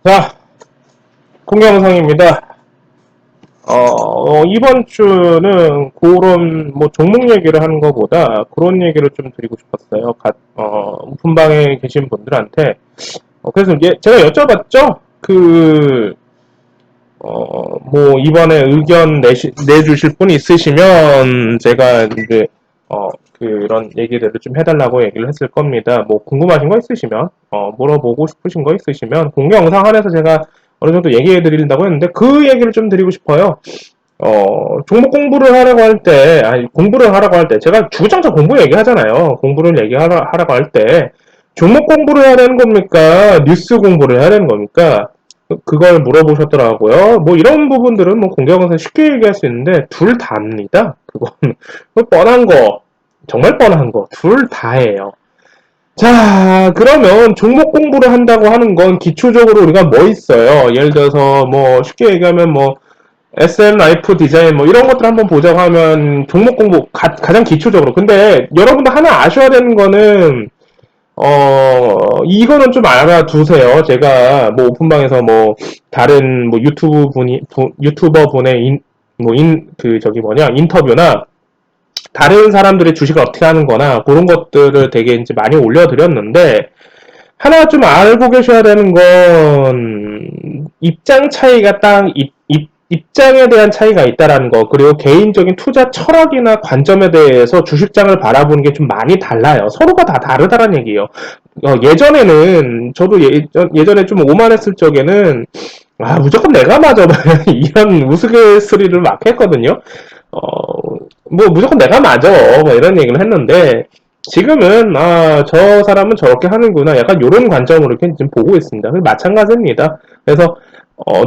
자, 공개영상입니다. 이번 주는 그런, 종목 얘기를 하는 것보다 그런 얘기를 좀 드리고 싶었어요. 오픈방에 계신 분들한테. 그래서 제가 여쭤봤죠? 이번에 의견 내주실 분 있으시면 제가 이제, 그런 얘기들을 좀 해달라고 얘기를 했을 겁니다. 뭐, 궁금하신 거 있으시면, 물어보고 싶으신 거 있으시면, 공개 영상 안에서 제가 어느 정도 얘기해 드린다고 했는데, 그 얘기를 좀 드리고 싶어요. 종목 공부를 하라고 할 때, 아니, 공부를 하라고 할 때, 제가 주구장창 공부 얘기하잖아요. 공부를 하라고 할 때, 종목 공부를 해야 되는 겁니까? 뉴스 공부를 해야 되는 겁니까? 그걸 물어보셨더라고요. 뭐 이런 부분들은 뭐 공개영상 쉽게 얘기할 수 있는데 둘 다입니다. 그건 뻔한 거, 정말 뻔한 거, 둘 다예요. 자, 그러면 종목 공부를 한다고 하는 건 기초적으로 우리가 뭐 있어요? 예를 들어서 뭐 쉽게 얘기하면 뭐 SM 라이프 디자인 뭐 이런 것들 한번 보자고 하면 종목 공부 가장 기초적으로. 근데 여러분들 하나 아셔야 되는 거는 이거는 좀 알아두세요. 제가 뭐 오픈방에서 뭐 다른 뭐 유튜버 분의 인터뷰나 다른 사람들의 주식을 어떻게 하는 거나 그런 것들을 되게 이제 많이 올려드렸는데 하나 좀 알고 계셔야 되는 건 입장 차이가 입장에 대한 차이가 있다라는 거, 그리고 개인적인 투자 철학이나 관점에 대해서 주식장을 바라보는 게 좀 많이 달라요. 서로가 다 다르다는 얘기예요. 예전에는 저도 예전에 좀 오만했을 적에는 무조건 내가 맞아 이런 우스갯소리를 막 했거든요. 어, 뭐 무조건 내가 맞아 뭐 이런 얘기를 했는데 지금은 저 사람은 저렇게 하는구나 약간 이런 관점으로 이렇게 좀 보고 있습니다. 마찬가지입니다. 그래서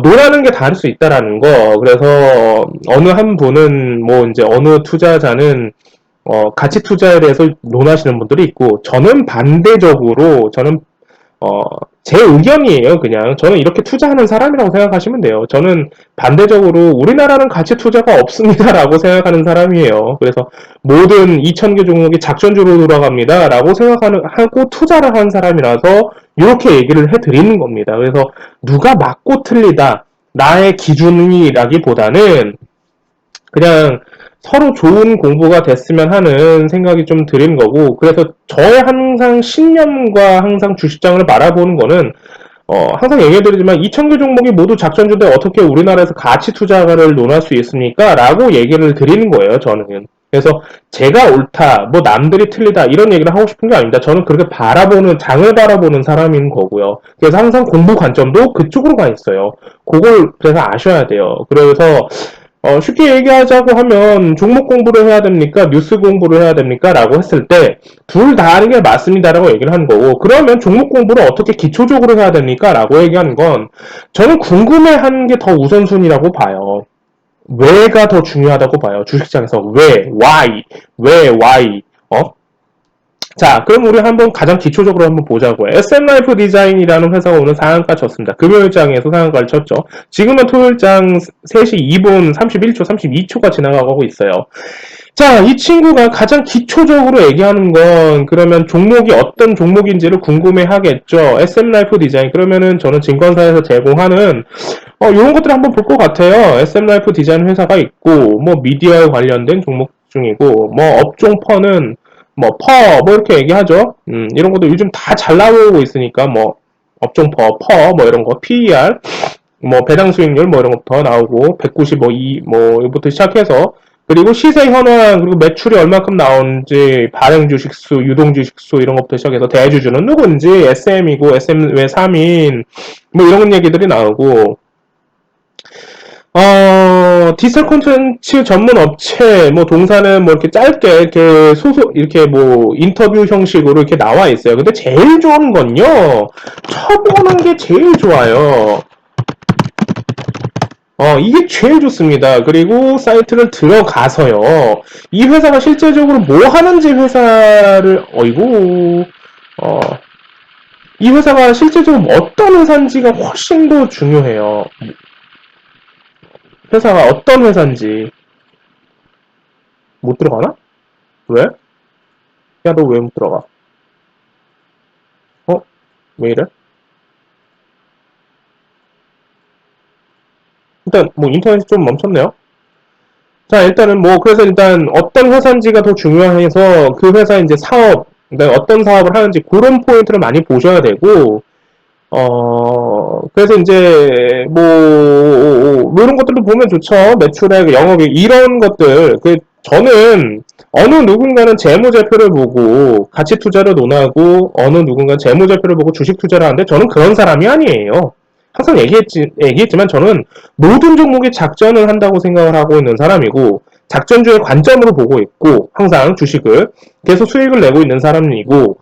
논하는 게 다를 수 있다라는 거. 그래서 어느 한 분은 뭐 이제 어느 투자자는 가치 투자에 대해서 논하시는 분들이 있고 저는 반대적으로 어, 제 의견이에요, 그냥. 저는 이렇게 투자하는 사람이라고 생각하시면 돼요. 저는 반대적으로 우리나라는 가치 투자가 없습니다라고 생각하는 사람이에요. 그래서 모든 2,000개 종목이 작전주로 돌아갑니다라고 하고 투자를 한 사람이라서 이렇게 얘기를 해드리는 겁니다. 그래서 누가 맞고 틀리다, 나의 기준이라기보다는 그냥 서로 좋은 공부가 됐으면 하는 생각이 좀 드는 거고, 그래서 저의 항상 신념과 항상 주식장을 바라보는 거는, 항상 얘기해드리지만 2,000개 종목이 모두 작전주인데 어떻게 우리나라에서 가치 투자를 논할 수 있습니까? 라고 얘기를 드리는 거예요, 저는. 그래서 제가 옳다, 뭐 남들이 틀리다 이런 얘기를 하고 싶은 게 아닙니다. 저는 그렇게 장을 바라보는 사람인 거고요. 그래서 항상 공부 관점도 그쪽으로 가 있어요. 그걸 그래서 아셔야 돼요. 그래서 쉽게 얘기하자고 하면 종목 공부를 해야 됩니까? 뉴스 공부를 해야 됩니까? 라고 했을 때 둘 다 하는 게 맞습니다라고 얘기를 하는 거고 그러면 종목 공부를 어떻게 기초적으로 해야 됩니까? 라고 얘기하는 건 저는 궁금해하는 게 더 우선순위라고 봐요. 왜가 더 중요하다고 봐요. 주식장에서 why 자, 그럼 우리 한번 가장 기초적으로 한번 보자고요. SM라이프 디자인이라는 회사가 오늘 상한가 쳤습니다. 금요일장에서 상한가를 쳤죠. 지금은 토요일장 3시 2분 31초, 32초가 지나가고 있어요. 자, 이 친구가 가장 기초적으로 얘기하는 건 그러면 종목이 어떤 종목인지를 궁금해 하겠죠. SM라이프 디자인. 그러면은 저는 증권사에서 제공하는 이런 것들을 한번 볼 것 같아요. SM라이프 디자인 회사가 있고 뭐 미디어에 관련된 종목 중이고 뭐 업종 퍼는 뭐 이렇게 얘기하죠. 이런 것도 요즘 다 잘 나오고 있으니까 뭐 업종 뭐 이런 거 PER 뭐 배당 수익률 뭐 이런 것부터 나오고 195, 뭐 이부터 시작해서 그리고 시세 현황 그리고 매출이 얼마큼 나오는지 발행 주식수 유동 주식수 이런 것부터 시작해서 대주주는 누군지 SM이고 SM 왜 3인 뭐 이런 얘기들이 나오고 디지털 콘텐츠 전문 업체, 뭐, 동사는 뭐, 이렇게 짧게, 이렇게 뭐, 인터뷰 형식으로 이렇게 나와 있어요. 근데 제일 좋은 건요, 쳐보는 게 제일 좋아요. 이게 제일 좋습니다. 그리고 사이트를 들어가서요, 이 회사가 실제적으로 뭐 하는지 어, 이 회사가 실제적으로 어떤 회사인지가 훨씬 더 중요해요. 회사가 어떤 회사인지. 못 들어가나? 왜? 야, 너 왜 못 들어가? 어? 왜 이래? 일단 뭐 인터넷이 좀 멈췄네요. 자, 일단은 뭐, 그래서 일단 어떤 회사인지가 더 중요해서 그 회사 이제 사업, 그다음에 어떤 사업을 하는지 그런 포인트를 많이 보셔야 되고, 그래서 이제 뭐 이런 것들도 보면 좋죠. 매출액, 영업이 이런 것들. 저는 어느 누군가는 재무제표를 보고 가치 투자를 논하고 어느 누군가는 재무제표를 보고 주식 투자를 하는데 저는 그런 사람이 아니에요. 항상 얘기했지만 저는 모든 종목이 작전을 한다고 생각을 하고 있는 사람이고 작전주의 관점으로 보고 있고 항상 주식을 계속 수익을 내고 있는 사람이고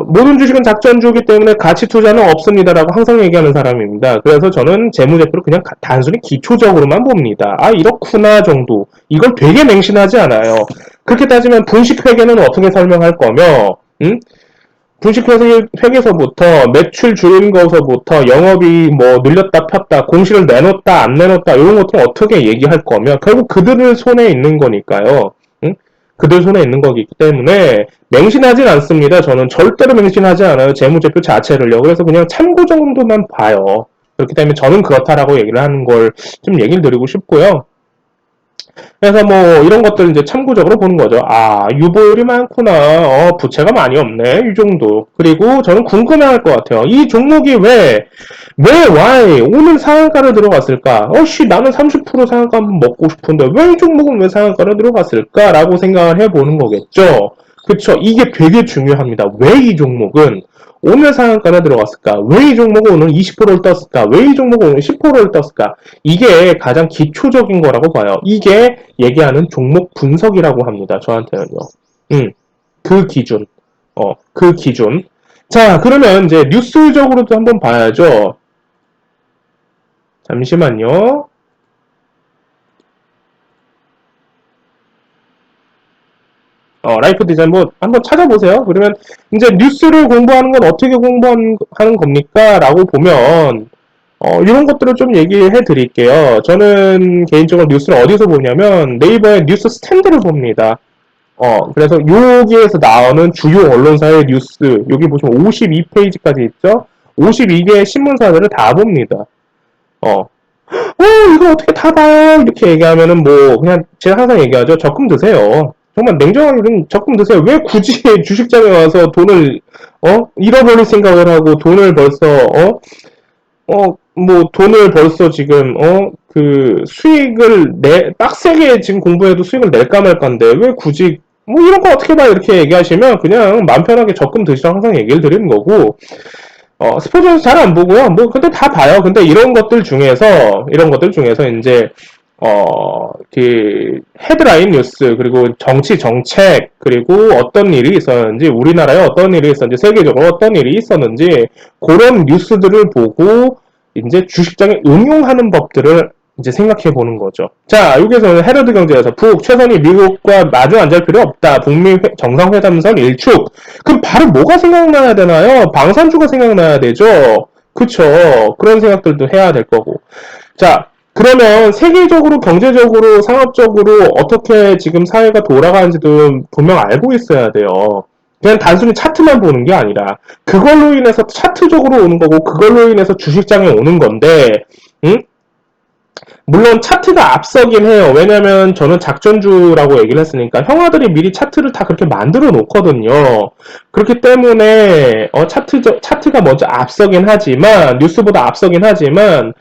모든 주식은 작전주기 때문에 가치 투자는 없습니다라고 항상 얘기하는 사람입니다. 그래서 저는 재무제표를 그냥 단순히 기초적으로만 봅니다. 아, 이렇구나 정도. 이걸 되게 맹신하지 않아요. 그렇게 따지면 분식회계는 어떻게 설명할 거며, 분식회계서부터 매출 줄인 거서부터 영업이 뭐 늘렸다 폈다, 공시를 내놓다 안 내놓다 이런 것들은 어떻게 얘기할 거며 결국 그들의 손에 있는 거니까요. 응? 그들 손에 있는 거기 때문에 맹신하진 않습니다. 저는 절대로 맹신하지 않아요. 재무제표 자체를요. 그래서 그냥 참고 정도만 봐요. 그렇기 때문에 저는 그렇다라고 얘기를 하는 걸 좀 얘기를 드리고 싶고요. 그래서 뭐 이런 것들 이제 참고적으로 보는 거죠. 아, 유보율이 많구나. 부채가 많이 없네. 이 정도. 그리고 저는 궁금해할 것 같아요. 이 종목이 why 오늘 상한가를 들어갔을까? 나는 30% 상한가 한번 먹고 싶은데 왜 이 종목은 왜 상한가를 들어갔을까라고 생각을 해보는 거겠죠. 그쵸? 이게 되게 중요합니다. 왜 이 종목은 오늘 상한가나 들어갔을까? 왜 이 종목은 오늘 20%를 떴을까? 왜 이 종목은 오늘 10%를 떴을까? 이게 가장 기초적인 거라고 봐요. 이게 얘기하는 종목 분석이라고 합니다. 저한테는요. 그 기준. 그 기준. 자, 그러면 이제 뉴스적으로도 한번 봐야죠. 잠시만요. 라이프 디자인 뭐 한번 찾아보세요. 그러면 이제 뉴스를 공부하는 건 어떻게 공부하는 겁니까? 라고 보면 이런 것들을 좀 얘기해 드릴게요. 저는 개인적으로 뉴스를 어디서 보냐면 네이버의 뉴스 스탠드를 봅니다. 그래서 여기에서 나오는 주요 언론사의 뉴스, 여기 보시면 52페이지까지 있죠? 52개의 신문사들을 다 봅니다. 어, 이거 어떻게 다 봐요? 이렇게 얘기하면은 뭐, 그냥 제가 항상 얘기하죠. 적금 드세요. 정말 냉정하게 그냥 적금 드세요. 왜 굳이 주식장에 와서 돈을, 잃어버릴 생각을 하고 돈을 벌써, 뭐, 돈을 벌써 지금, 그, 수익을 빡세게 지금 공부해도 수익을 낼까 말까인데, 왜 굳이, 뭐, 이런 거 어떻게 봐? 이렇게 얘기하시면, 그냥 마음 편하게 적금 드시라고 항상 얘기를 드리는 거고, 스포츠는 잘 안 보고요. 뭐, 근데 다 봐요. 근데 이런 것들 중에서 이제, 그, 헤드라인 뉴스, 그리고 정치 정책, 그리고 어떤 일이 있었는지, 우리나라에 어떤 일이 있었는지, 세계적으로 어떤 일이 있었는지, 그런 뉴스들을 보고, 이제 주식장에 응용하는 법들을 이제 생각해 보는 거죠. 자, 여기서는 헤러드 경제에서 최선이 미국과 마주 앉을 필요 없다. 북미 정상회담선 일축. 그럼 바로 뭐가 생각나야 되나요? 방산주가 생각나야 되죠. 그쵸. 그런 생각들도 해야 될 거고. 자, 그러면 세계적으로, 경제적으로, 상업적으로 어떻게 지금 사회가 돌아가는지도 분명 알고 있어야 돼요. 그냥 단순히 차트만 보는 게 아니라, 그걸로 인해서 차트적으로 오는 거고, 그걸로 인해서 주식장에 오는 건데, 응? 물론 차트가 앞서긴 해요. 왜냐면 저는 작전주라고 얘기를 했으니까 형아들이 미리 차트를 다 그렇게 만들어 놓거든요. 그렇기 때문에 차트가 먼저 앞서긴 하지만 뉴스보다 앞서긴 하지만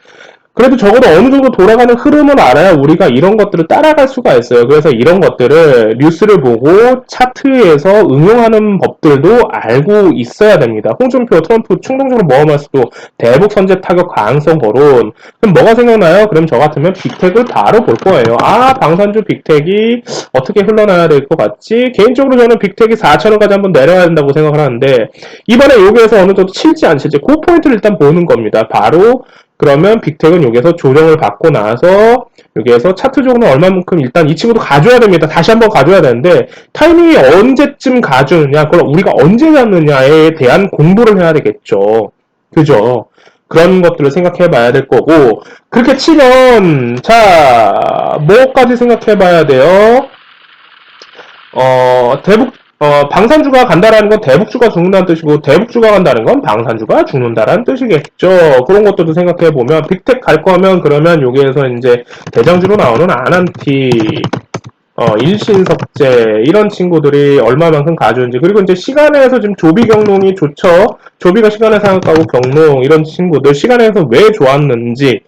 그래도 적어도 어느 정도 돌아가는 흐름을 알아야 우리가 이런 것들을 따라갈 수가 있어요. 그래서 이런 것들을 뉴스를 보고 차트에서 응용하는 법들도 알고 있어야 됩니다. 홍준표, 트럼프 충동적으로 모험할 수도 대북 선제 타격 가능성 거론. 그럼 뭐가 생각나요? 그럼 저 같으면 빅텍을 바로 볼 거예요. 아, 방산주 빅텍이 어떻게 흘러나야 될 것 같지? 개인적으로 저는 빅텍이 4,000원까지 한번 내려야 된다고 생각을 하는데 이번에 여기에서 어느 정도 칠지 안 칠지 그 포인트를 일단 보는 겁니다. 바로 그러면 빅텍은 여기서 조정을 받고 나서 여기에서 차트적으로는 얼마만큼 일단 이 친구도 가져야 됩니다. 다시 한번 가져야 되는데 타이밍이 언제쯤 가주느냐 그걸 우리가 언제 잡느냐에 대한 공부를 해야 되겠죠. 그죠? 그런 것들을 생각해 봐야 될 거고 그렇게 치면 자 뭐까지 생각해 봐야 돼요? 대북 방산주가 간다라는 건 대북주가 죽는다는 뜻이고, 대북주가 간다는 건 방산주가 죽는다라는 뜻이겠죠. 그런 것들도 생각해보면, 빅텍 갈 거면, 그러면 여기에서 이제 대장주로 나오는 아난티, 일신석재, 이런 친구들이 얼마만큼 가져온지, 그리고 이제 시간에서 지금 조비 경롱이 좋죠. 조비가 시간에 상각하고 경롱, 이런 친구들, 시간에서 왜 좋았는지,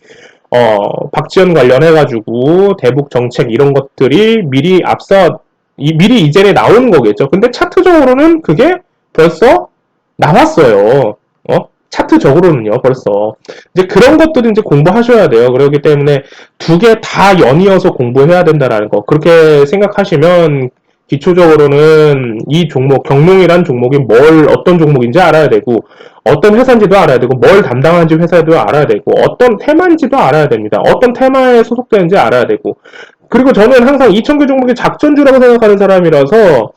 박지원 관련해가지고, 대북 정책 이런 것들이 미리 이전에 나오는 거겠죠. 근데 차트적으로는 그게 벌써 나왔어요. 차트적으로는요, 벌써. 이제 그런 것들은 이제 공부하셔야 돼요. 그렇기 때문에 두 개 다 연이어서 공부해야 된다라는 거. 그렇게 생각하시면 기초적으로는 이 종목, 경농이란 종목이 어떤 종목인지 알아야 되고, 어떤 회사인지도 알아야 되고, 뭘 담당하는지 회사도 알아야 되고, 어떤 테마인지도 알아야 됩니다. 어떤 테마에 소속되는지 알아야 되고, 그리고 저는 항상 2,000개 종목이 작전주라고 생각하는 사람이라서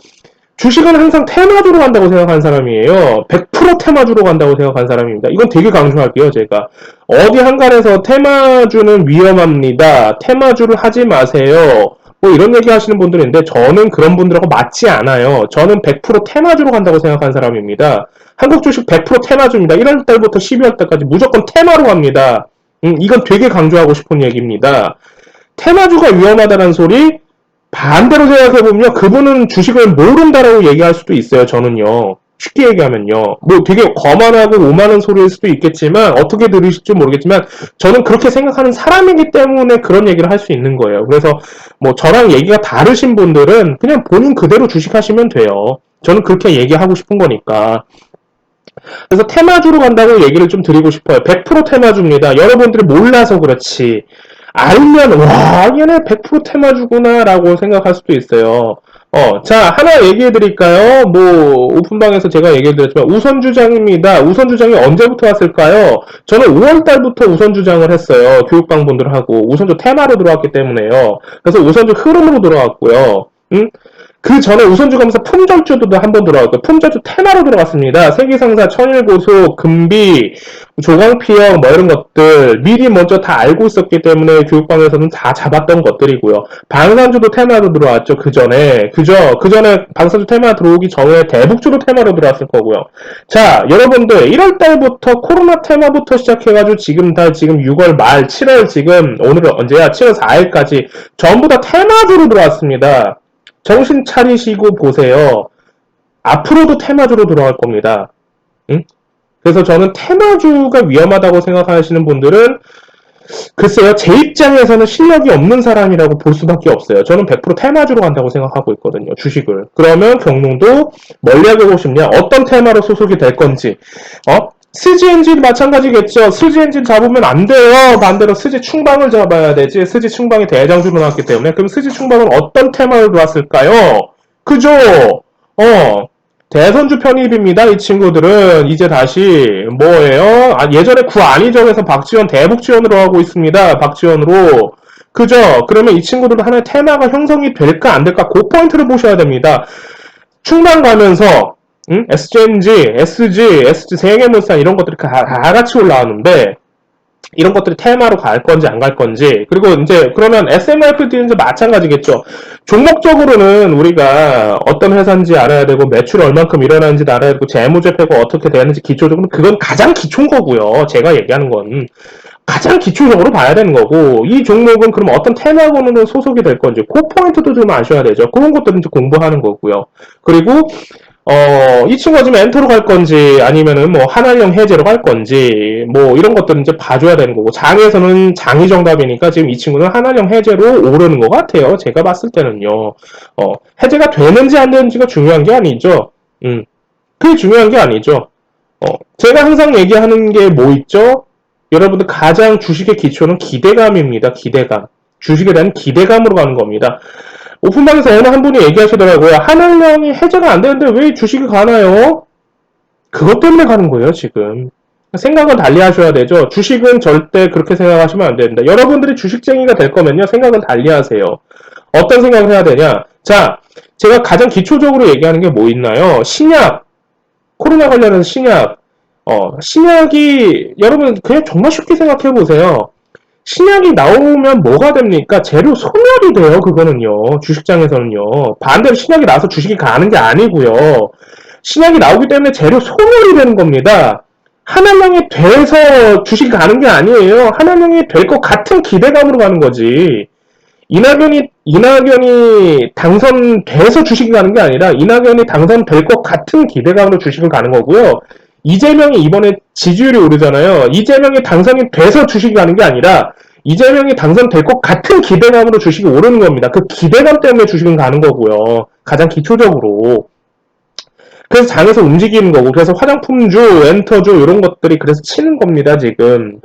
주식은 항상 테마주로 간다고 생각하는 사람이에요. 100% 테마주로 간다고 생각하는 사람입니다. 이건 되게 강조할게요, 제가. 어디 한간에서 테마주는 위험합니다. 테마주를 하지 마세요. 뭐 이런 얘기 하시는 분들인데 저는 그런 분들하고 맞지 않아요. 저는 100% 테마주로 간다고 생각하는 사람입니다. 한국 주식 100% 테마주입니다. 1월 달부터 12월 달까지 무조건 테마로 갑니다. 이건 되게 강조하고 싶은 얘기입니다. 테마주가 위험하다는 소리 반대로 생각해보면 그분은 주식을 모른다라고 얘기할 수도 있어요. 저는요. 쉽게 얘기하면요. 뭐 되게 거만하고 오만한 소리일 수도 있겠지만 어떻게 들으실지 모르겠지만 저는 그렇게 생각하는 사람이기 때문에 그런 얘기를 할 수 있는 거예요. 그래서 뭐 저랑 얘기가 다르신 분들은 그냥 본인 그대로 주식하시면 돼요. 저는 그렇게 얘기하고 싶은 거니까. 그래서 테마주로 간다고 얘기를 좀 드리고 싶어요. 100% 테마주입니다. 여러분들이 몰라서 그렇지. 알면 와 얘네 100% 테마주구나 라고 생각할 수도 있어요. 자 하나 얘기해 드릴까요? 뭐 오픈방에서 제가 얘기해 드렸지만 우선주장입니다. 우선주장이 언제부터 왔을까요? 저는 5월달부터 우선주장을 했어요. 교육방분들하고 우선주 테마로 들어왔기 때문에요. 그래서 우선주 흐름으로 들어왔고요. 그 전에 우선주 가면서 품절주도 한 번 들어갔고 품절주 테마로 들어갔습니다. 세기상사, 천일고속, 금비, 조광피형 뭐 이런 것들 미리 먼저 다 알고 있었기 때문에 교육방에서는 다 잡았던 것들이고요. 방산주도 테마로 들어왔죠. 그 전에 방산주 테마 들어오기 전에 대북주도 테마로 들어왔을 거고요. 자 여러분들 1월달부터 코로나 테마부터 시작해가지고 지금 6월 말 7월 지금 오늘은 언제야? 7월 4일까지 전부 다 테마주로 들어왔습니다. 정신 차리시고 보세요. 앞으로도 테마주로 돌아갈 겁니다. 응? 그래서 저는 테마주가 위험하다고 생각하시는 분들은 글쎄요. 제 입장에서는 실력이 없는 사람이라고 볼 수밖에 없어요. 저는 100% 테마주로 간다고 생각하고 있거든요. 주식을. 그러면 경농도 멀리하게 보고 싶냐? 어떤 테마로 소속이 될 건지. 스지엔진 마찬가지겠죠. 스지엔진 잡으면 안 돼요. 반대로 스지 충방을 잡아야 되지. 스지 충방이 대장주로 나왔기 때문에. 그럼 스지 충방은 어떤 테마로 들어왔을까요? 그죠? 대선주 편입입니다. 이 친구들은 이제 다시 뭐예요? 예전에 구안희정에서 박지원 대북 지원으로 하고 있습니다. 박지원으로. 그죠? 그러면 이 친구들은 하나의 테마가 형성이 될까 안 될까 그 포인트를 보셔야 됩니다. 충방 가면서 SGNG, SG 세계물산 이런 것들이 다 같이 올라왔는데 이런 것들이 테마로 갈 건지 안 갈 건지 그리고 이제 그러면 SMIFD는 이제 마찬가지겠죠. 종목적으로는 우리가 어떤 회사인지 알아야 되고 매출 얼만큼 일어나는지 알아야 되고 재무제표가 어떻게 되는지 기초적으로 그건 가장 기초인 거고요. 제가 얘기하는 건 가장 기초적으로 봐야 되는 거고 이 종목은 그럼 어떤 테마군으로 소속이 될 건지 그 포인트도 좀 아셔야 되죠. 그런 것들은 이제 공부하는 거고요. 그리고 이 친구가 지금 엔터로 갈 건지 아니면은 뭐 한한령 해제로 갈 건지 뭐 이런 것들은 이제 봐줘야 되는 거고 장에서는 장이 정답이니까 지금 이 친구는 한한령 해제로 오르는 것 같아요. 제가 봤을 때는요. 해제가 되는지 안 되는지가 중요한 게 아니죠. 그게 중요한 게 아니죠. 제가 항상 얘기하는 게 뭐 있죠? 여러분들 가장 주식의 기초는 기대감입니다. 기대감. 주식에 대한 기대감으로 가는 겁니다. 오픈방에서 어느 한 분이 얘기하시더라고요. 한한령이 해제가 안 되는데 왜 주식이 가나요? 그것 때문에 가는 거예요, 지금. 생각은 달리 하셔야 되죠. 주식은 절대 그렇게 생각하시면 안 됩니다. 여러분들이 주식쟁이가 될 거면요, 생각은 달리 하세요. 어떤 생각을 해야 되냐? 자, 제가 가장 기초적으로 얘기하는 게 뭐 있나요? 신약. 코로나 관련해서 신약. 신약이, 여러분, 그냥 정말 쉽게 생각해 보세요. 신약이 나오면 뭐가 됩니까? 재료 소멸이 돼요, 그거는요. 주식장에서는요. 반대로 신약이 나와서 주식이 가는 게 아니고요. 신약이 나오기 때문에 재료 소멸이 되는 겁니다. 하나명이 돼서 주식이 가는 게 아니에요. 하나명이 될 것 같은 기대감으로 가는 거지. 이낙연이 당선돼서 주식이 가는 게 아니라 이낙연이 당선될 것 같은 기대감으로 주식을 가는 거고요. 이재명이 이번에 지지율이 오르잖아요. 이재명이 당선이 돼서 주식이 가는 게 아니라 이재명이 당선될 것 같은 기대감으로 주식이 오르는 겁니다. 그 기대감 때문에 주식은 가는 거고요. 가장 기초적으로. 그래서 장에서 움직이는 거고, 그래서 화장품주, 엔터주 이런 것들이 그래서 치는 겁니다. 지금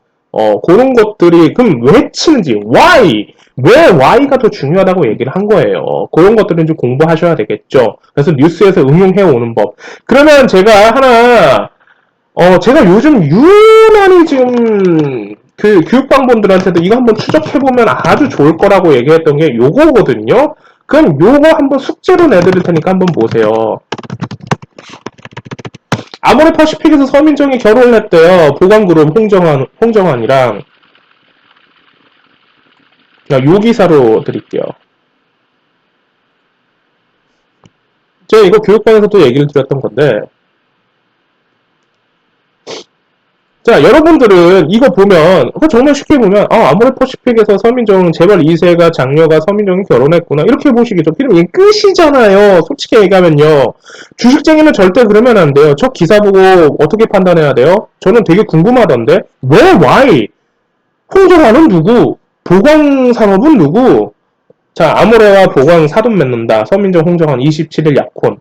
그런 것들이 그럼 왜 치는지, why, 왜 Y가 더 중요하다고 얘기를 한 거예요. 그런 것들은 좀 공부하셔야 되겠죠. 그래서 뉴스에서 응용해 오는 법. 그러면 제가 하나 제가 요즘 유난히 지금 그 교육방분들한테도 이거 한번 추적해보면 아주 좋을 거라고 얘기했던 게 요거거든요. 그럼 요거 한번 숙제로 내드릴 테니까 한번 보세요. 아모레퍼시픽에서 서민정이 결혼을 했대요. 보관그룹 홍정환이랑. 요 기사로 드릴게요. 제가 이거 교육방에서도 얘기를 드렸던 건데, 자, 여러분들은 이거 보면, 정말 쉽게 보면, 아모레퍼시픽에서 서민정, 재벌 2세가 장녀가 서민정이 결혼했구나. 이렇게 보시겠죠. 그럼 이게 끝이잖아요. 솔직히 얘기하면요. 주식쟁이는 절대 그러면 안 돼요. 저 기사 보고 어떻게 판단해야 돼요? 저는 되게 궁금하던데. 왜, why? 홍정환은 누구? 보광산업은 누구? 자, 아모레와 보광 사돈 맺는다. 서민정, 홍정환 27일 약혼.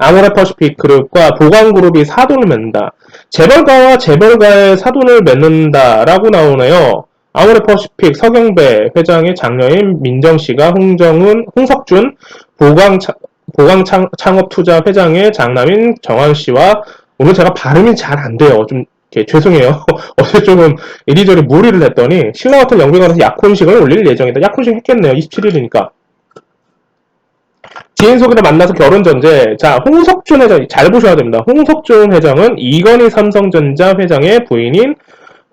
아모레퍼시픽 그룹과 보광그룹이 사돈을 맺는다. 재벌가와 재벌가의 사돈을 맺는다라고 나오네요. 아모레퍼시픽 서경배 회장의 장녀인 민정씨가 홍석준 보광창업투자 회장의 장남인 정환씨와 오늘 제가 발음이 잘 안 돼요. 좀 죄송해요. 어제 조금 이리저리 무리를 했더니 신라호텔 영빈관에서 약혼식을 올릴 예정이다. 약혼식 했겠네요. 27일이니까. 지인 소개로 만나서 결혼 전제. 자, 홍석준 회장 잘 보셔야 됩니다. 홍석준 회장은 이건희 삼성전자 회장의 부인인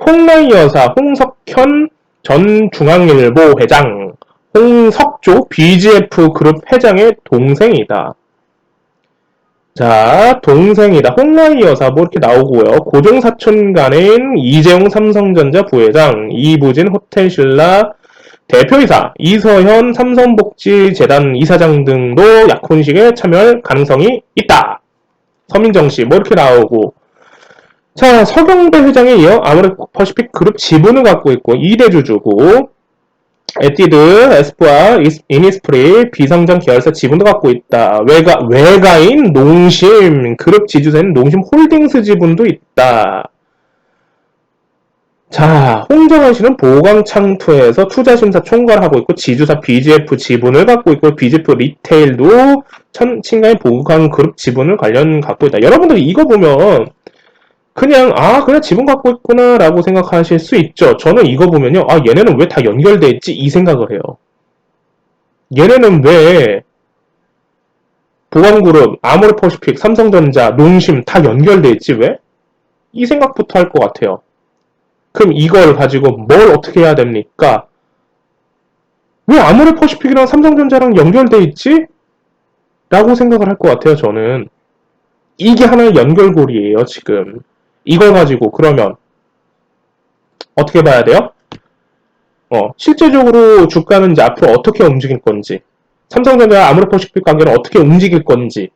홍라희 여사 홍석현 전 중앙일보 회장, 홍석조 BGF 그룹 회장의 동생이다. 자, 동생이다. 홍라희 여사 뭐 이렇게 나오고요. 고종사촌 간인 이재용 삼성전자 부회장, 이부진 호텔신라 대표이사, 이서현 삼성복지재단 이사장 등도 약혼식에 참여할 가능성이 있다. 서민정씨 뭐 이렇게 나오고. 자, 서경배 회장에 이어 아모레퍼시픽 그룹 지분을 갖고 있고 2대 주주고, 에뛰드, 에스쁘아, 이니스프리, 비상장 계열사 지분도 갖고 있다. 외가인 농심 그룹 지주사인 농심홀딩스 지분도 있다. 자, 홍정환 씨는 보광창투에서 투자심사 총괄을 하고 있고, 지주사 BGF 지분을 갖고 있고, BGF 리테일도 친가의 보광그룹 지분을 관련 갖고 있다. 여러분들이 이거 보면 그냥 그냥 지분 갖고 있구나 라고 생각하실 수 있죠. 저는 이거 보면요, 얘네는 왜 다 연결돼 있지? 이 생각을 해요. 얘네는 왜 보광그룹, 아모레퍼시픽, 삼성전자, 농심 다 연결돼 있지? 왜? 이 생각부터 할 것 같아요. 그럼 이걸 가지고 뭘 어떻게 해야 됩니까? 왜 아모레퍼시픽이랑 삼성전자랑 연결돼 있지? 라고 생각을 할 것 같아요, 저는. 이게 하나의 연결고리예요, 지금. 이걸 가지고 그러면 어떻게 봐야 돼요? 실제적으로 주가는 이제 앞으로 어떻게 움직일 건지, 삼성전자와 아모레퍼시픽 관계는 어떻게 움직일 건지,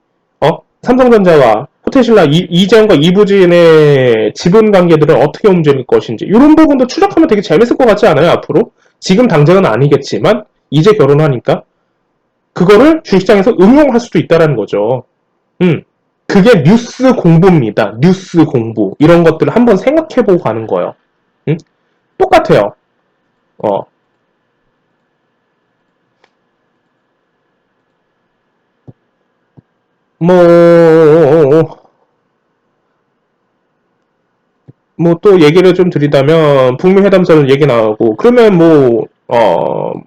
삼성전자와 호텔신라 이재용과 이부진의 지분 관계들은 어떻게 움직일 것인지, 이런 부분도 추적하면 되게 재밌을 것 같지 않아요, 앞으로? 지금 당장은 아니겠지만 이제 결혼하니까 그거를 주식장에서 응용할 수도 있다는 거죠. 그게 뉴스 공부입니다. 뉴스 공부. 이런 것들을 한번 생각해보고 가는 거예요. 똑같아요. 또 얘기를 좀 드리자면, 북미 회담설 얘기 나오고, 그러면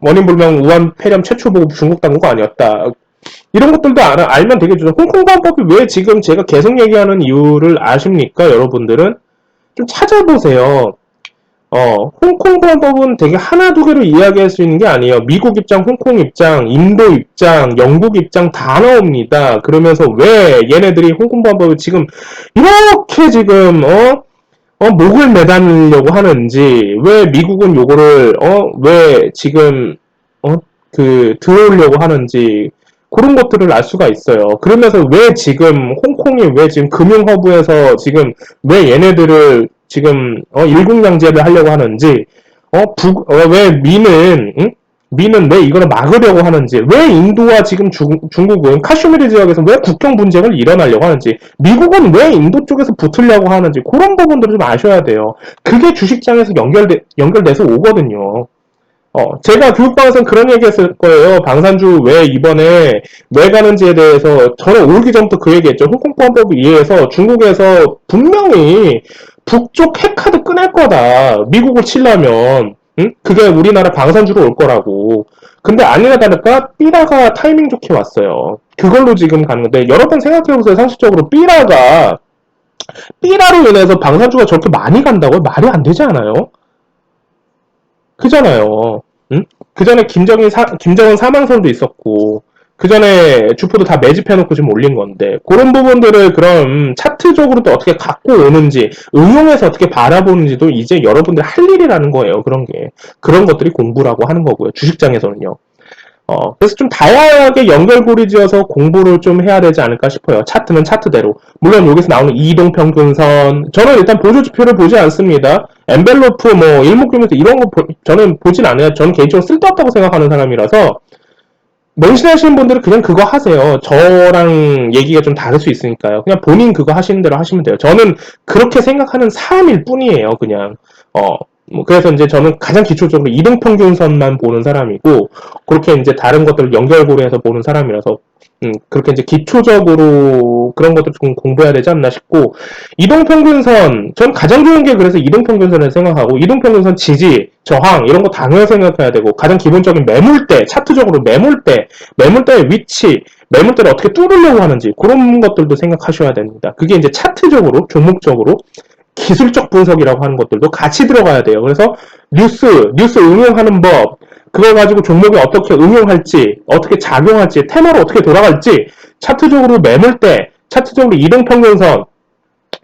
원인불명 우한 폐렴 최초 보고 중국 당국가 아니었다. 이런 것들도 알면 되겠죠. 홍콩반법이 왜 지금 제가 계속 얘기하는 이유를 아십니까? 여러분들은 좀 찾아보세요. 홍콩 방법은 되게 하나 두 개로 이야기할 수 있는 게 아니에요. 미국 입장, 홍콩 입장, 인도 입장, 영국 입장 다 나옵니다. 그러면서 왜 얘네들이 홍콩 방법을 지금 이렇게 지금 목을 매달려고 하는지, 왜 미국은 요거를 왜 지금 들어오려고 하는지 그런 것들을 알 수가 있어요. 그러면서 왜 지금 홍콩이 왜 지금 금융허브에서 지금 왜 얘네들을 지금 일국양제를 하려고 하는지 왜 미는 왜 이거를 막으려고 하는지, 왜 인도와 지금 중국은 카슈미르 지역에서 왜 국경 분쟁을 일어나려고 하는지, 미국은 왜 인도 쪽에서 붙으려고 하는지 그런 부분들을 좀 아셔야 돼요. 그게 주식장에서 연결돼서 오거든요. 제가 교육방에서는 그런 얘기 했을 거예요. 방산주 왜 이번에 왜 가는지에 대해서 저는 오기 전부터 그 얘기 했죠. 홍콩법에 의해서 중국에서 분명히 북쪽 핵카드 꺼낼 거다. 미국을 치려면. 응? 그게 우리나라 방산주로 올 거라고. 근데 아니나 다를까 삐라가 타이밍 좋게 왔어요. 그걸로 지금 가는 건데 여러 번 생각해보세요. 상식적으로 삐라로 인해서 방산주가 저렇게 많이 간다고 말이 안 되지 않아요? 그잖아요. 응? 그 전에 김정은 사망설도 있었고, 그 전에 주포도 다 매집해놓고 지금 올린 건데, 그런 부분들을 그럼 차트적으로도 어떻게 갖고 오는지, 응용해서 어떻게 바라보는지도 이제 여러분들 할 일이라는 거예요, 그런 게. 그런 것들이 공부라고 하는 거고요, 주식장에서는요. 그래서 좀 다양하게 연결고리 지어서 공부를 좀 해야 되지 않을까 싶어요. 차트는 차트대로. 물론 여기서 나오는 이동평균선, 저는 일단 보조지표를 보지 않습니다. 엔벨로프, 일목균에서 이런 거 저는 보진 않아요. 저는 개인적으로 쓸데없다고 생각하는 사람이라서, 맹신하시는 분들은 그냥 그거 하세요. 저랑 얘기가 좀 다를 수 있으니까요. 그냥 본인 그거 하시는 대로 하시면 돼요. 저는 그렇게 생각하는 사람일 뿐이에요, 그냥. 그래서 이제 저는 가장 기초적으로 이동평균선만 보는 사람이고, 그렇게 이제 다른 것들을 연결고리해서 보는 사람이라서, 그렇게 이제 기초적으로 그런 것들 좀 공부해야 되지 않나 싶고, 이동평균선, 전 가장 좋은 게 그래서 이동평균선을 생각하고, 이동평균선 지지, 저항, 이런 거 당연히 생각해야 되고, 가장 기본적인 매물대, 차트적으로 매물대의 위치, 매물대를 어떻게 뚫으려고 하는지, 그런 것들도 생각하셔야 됩니다. 그게 이제 차트적으로, 종목적으로, 기술적 분석이라고 하는 것들도 같이 들어가야 돼요. 그래서 뉴스 응용하는 법, 그걸 가지고 종목에 어떻게 응용할지, 어떻게 작용할지, 테마로 어떻게 돌아갈지, 차트적으로 매물대, 차트적으로 이동평균선,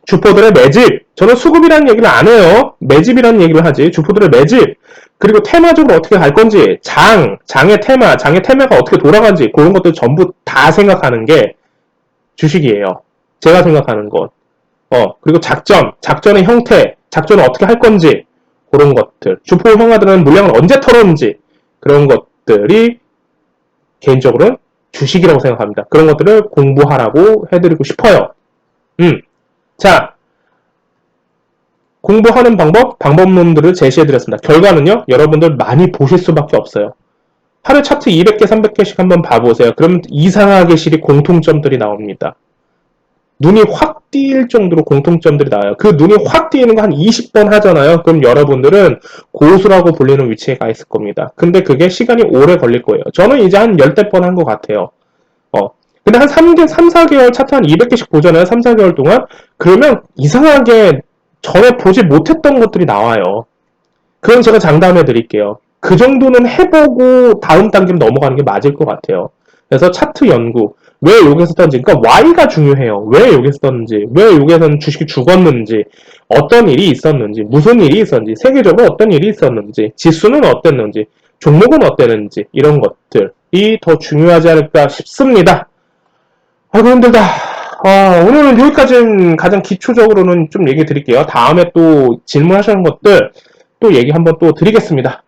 주포들의 매집, 저는 수급이라는 얘기를 안 해요. 매집이라는 얘기를 하지. 주포들의 매집, 그리고 테마적으로 어떻게 갈 건지, 장의 테마가 어떻게 돌아가는지, 그런 것들 전부 다 생각하는 게 주식이에요. 제가 생각하는 것. 그리고 작전의 형태, 작전을 어떻게 할 건지, 그런 것들. 주포 형아들은 물량을 언제 털었는지, 그런 것들이 개인적으로는 주식이라고 생각합니다. 그런 것들을 공부하라고 해드리고 싶어요. 자, 공부하는 방법론들을 제시해드렸습니다. 결과는요, 여러분들 많이 보실 수밖에 없어요. 하루 차트 200개, 300개씩 한번 봐보세요. 그럼 이상하게 실이 공통점들이 나옵니다. 눈이 확 띄일 정도로 공통점들이 나와요. 그 눈이 확 띄는 거 한 20번 하잖아요. 그럼 여러분들은 고수라고 불리는 위치에 가 있을 겁니다. 근데 그게 시간이 오래 걸릴 거예요. 저는 이제 한 10대 번 한 것 같아요. 근데 한 3, 4개월 차트 한 200개씩 보잖아요. 3, 4개월 동안. 그러면 이상하게 전에 보지 못했던 것들이 나와요. 그건 제가 장담해 드릴게요. 그 정도는 해보고 다음 단계로 넘어가는 게 맞을 것 같아요. 그래서 차트 연구, 왜 여기서 떴는지, 그러니까 Y가 중요해요. 왜 여기서 떴는지, 왜 여기서는 주식이 죽었는지, 어떤 일이 있었는지, 무슨 일이 있었는지, 세계적으로 어떤 일이 있었는지, 지수는 어땠는지, 종목은 어땠는지, 이런 것들이 더 중요하지 않을까 싶습니다. 아이고 힘들다. 오늘은 여기까지는 가장 기초적으로는 좀 얘기 드릴게요. 다음에 또 질문하시는 것들 또 얘기 한번 또 드리겠습니다.